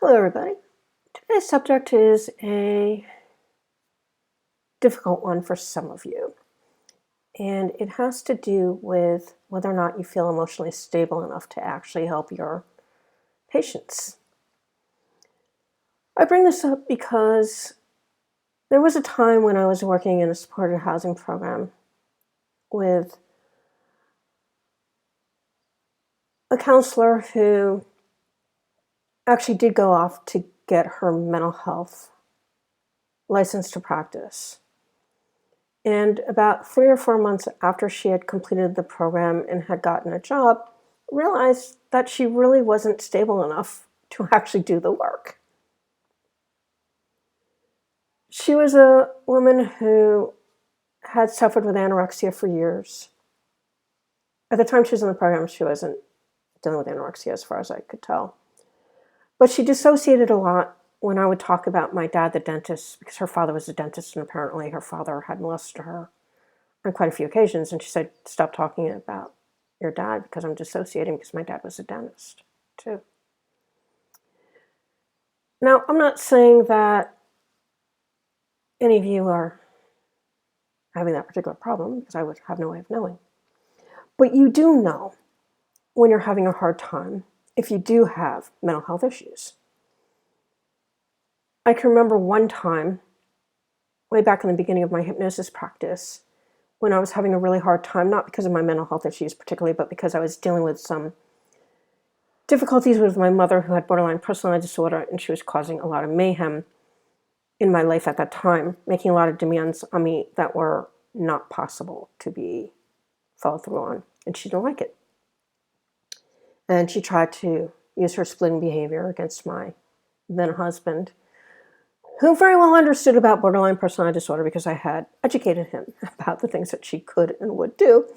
Hello, everybody. Today's subject is a difficult one for some of you, and it has to do with whether or not you feel emotionally stable enough to actually help your patients. I bring this up because there was a time when I was working in a supported housing program with a counselor who actually did go off to get her mental health license to practice. And about 3 or 4 months after she had completed the program and had gotten a job, realized that she really wasn't stable enough to actually do the work. She was a woman who had suffered with anorexia for years. At the time she was in the program, she wasn't dealing with anorexia as far as I could tell. But she dissociated a lot when I would talk about my dad, the dentist, because her father was a dentist and apparently her father had molested her on quite a few occasions. And she said, "Stop talking about your dad because I'm dissociating because my dad was a dentist too." Now, I'm not saying that any of you are having that particular problem because I would have no way of knowing. But you do know when you're having a hard time if you do have mental health issues. I can remember one time, way back in the beginning of my hypnosis practice, when I was having a really hard time, not because of my mental health issues particularly, but because I was dealing with some difficulties with my mother who had borderline personality disorder, and she was causing a lot of mayhem in my life at that time, making a lot of demands on me that were not possible to be followed through on, and she didn't like it. And she tried to use her splitting behavior against my then husband, who very well understood about borderline personality disorder because I had educated him about the things that she could and would do.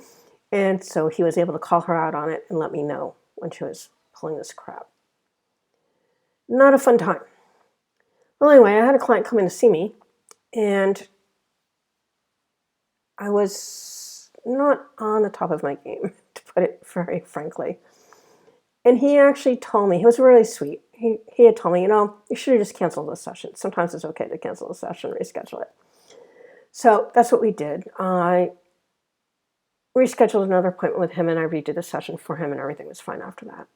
And so he was able to call her out on it and let me know when she was pulling this crap. Not a fun time. Well, anyway, I had a client come in to see me, and I was not on the top of my game, to put it very frankly. And he actually told me, he was really sweet. He had told me, you should have just canceled the session. Sometimes it's okay to cancel the session, reschedule it. So that's what we did. I rescheduled another appointment with him, and I redid the session for him, and everything was fine after that.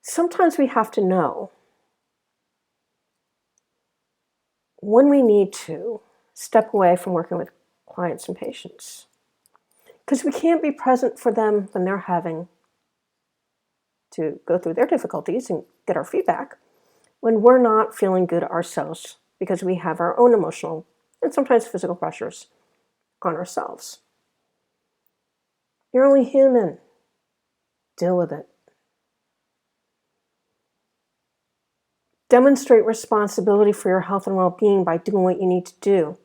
Sometimes we have to know when we need to step away from working with clients and patients, because we can't be present for them when they're having to go through their difficulties and get our feedback when we're not feeling good ourselves because we have our own emotional and sometimes physical pressures on ourselves. You're only human. Deal with it. Demonstrate responsibility for your health and well-being by doing what you need to do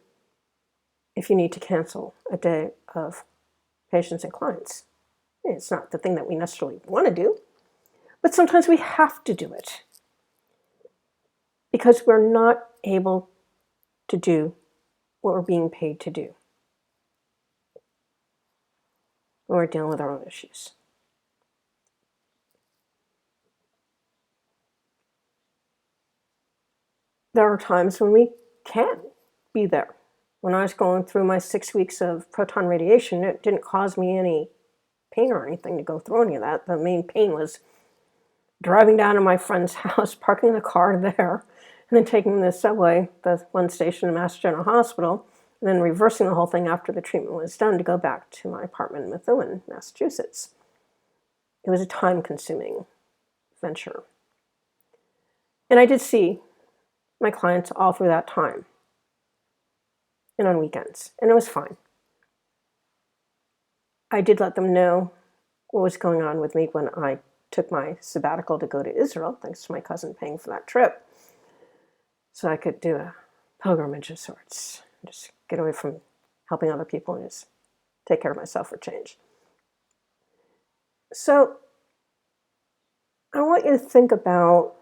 if you need to cancel a day of patients and clients. It's not the thing that we necessarily want to do, but sometimes we have to do it because we're not able to do what we're being paid to do when we're dealing with our own issues. There are times when we can be there. When I was going through my 6 weeks of proton radiation, it didn't cause me any pain or anything to go through any of that. The main pain was driving down to my friend's house, parking the car there, and then taking the subway, the one station in Mass General Hospital, and then reversing the whole thing after the treatment was done to go back to my apartment in Methuen, Massachusetts. It was a time-consuming venture. And I did see my clients all through that time and on weekends, and it was fine. I did let them know what was going on with me when I took my sabbatical to go to Israel, thanks to my cousin paying for that trip, so I could do a pilgrimage of sorts, just get away from helping other people and just take care of myself for change. So I want you to think about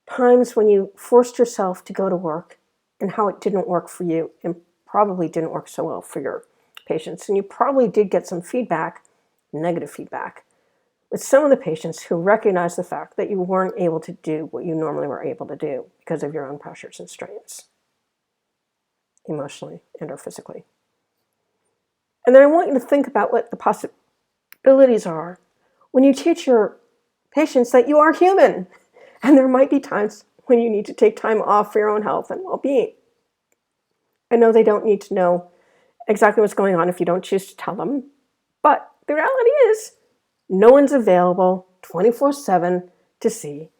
times when you forced yourself to go to work and how it didn't work for you and probably didn't work so well for your patients. And you probably did get some feedback, negative feedback, with some of the patients who recognize the fact that you weren't able to do what you normally were able to do because of your own pressures and strains, emotionally and or physically. And then I want you to think about what the possibilities are when you teach your patients that you are human, and there might be times when you need to take time off for your own health and well-being. I know they don't need to know exactly what's going on if you don't choose to tell them, but the reality is no one's available 24/7 to see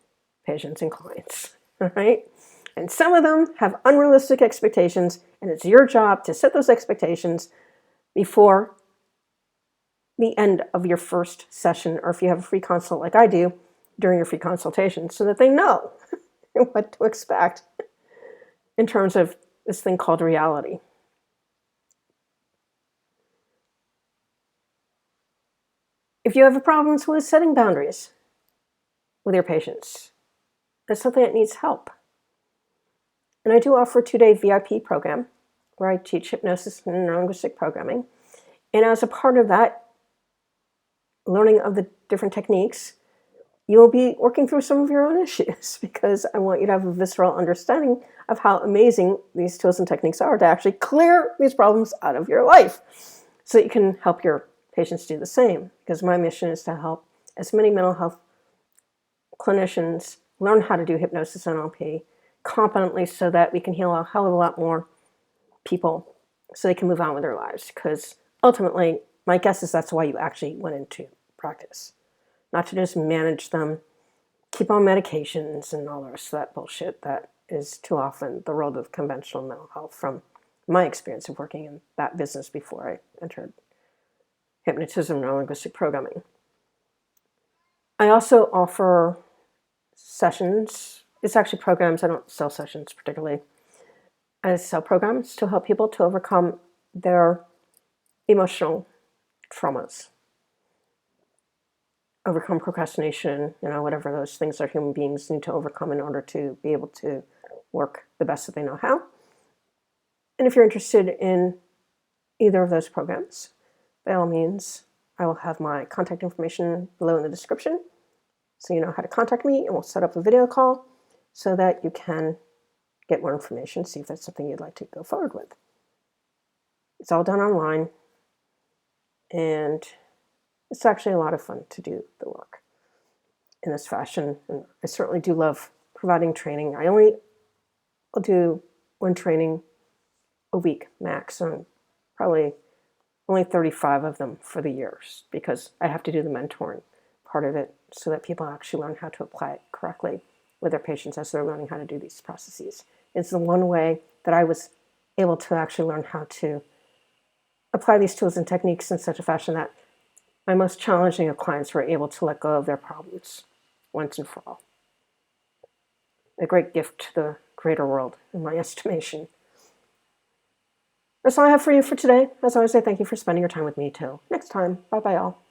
patients and clients, all right? And some of them have unrealistic expectations, and it's your job to set those expectations before the end of your first session, or if you have a free consult like I do, during your free consultation, so that they know what to expect in terms of this thing called reality. If you have problems with setting boundaries with your patients, that's something that needs help. And I do offer a 2-day VIP program where I teach hypnosis and neurolinguistic programming. And as a part of that learning of the different techniques, you will be working through some of your own issues, because I want you to have a visceral understanding of how amazing these tools and techniques are to actually clear these problems out of your life so that you can help your patients do the same. Because my mission is to help as many mental health clinicians learn how to do hypnosis and NLP competently so that we can heal a hell of a lot more people so they can move on with their lives. Because ultimately, my guess is that's why you actually went into practice. Not to just manage them, keep on medications and all the rest of that bullshit that is too often the world of conventional mental health, from my experience of working in that business before I entered hypnotism and neurolinguistic programming. I also offer sessions. It's actually programs. I don't sell sessions particularly. I sell programs to help people to overcome their emotional traumas, overcome procrastination, whatever those things are human beings need to overcome in order to be able to work the best that they know how. And if you're interested in either of those programs, by all means, I will have my contact information below in the description, so you know how to contact me, and we'll set up a video call so that you can get more information, see if that's something you'd like to go forward with. It's all done online, and it's actually a lot of fun to do the work in this fashion. And I certainly do love providing training. I'll do one training a week max, and probably only 35 of them for the years, because I have to do the mentoring part of it so that people actually learn how to apply it correctly with their patients as they're learning how to do these processes. It's the one way that I was able to actually learn how to apply these tools and techniques in such a fashion that my most challenging of clients were able to let go of their problems once and for all. A great gift to the greater world, in my estimation. That's all I have for you for today. As always, I thank you for spending your time with me. Till next time. Bye-bye, all.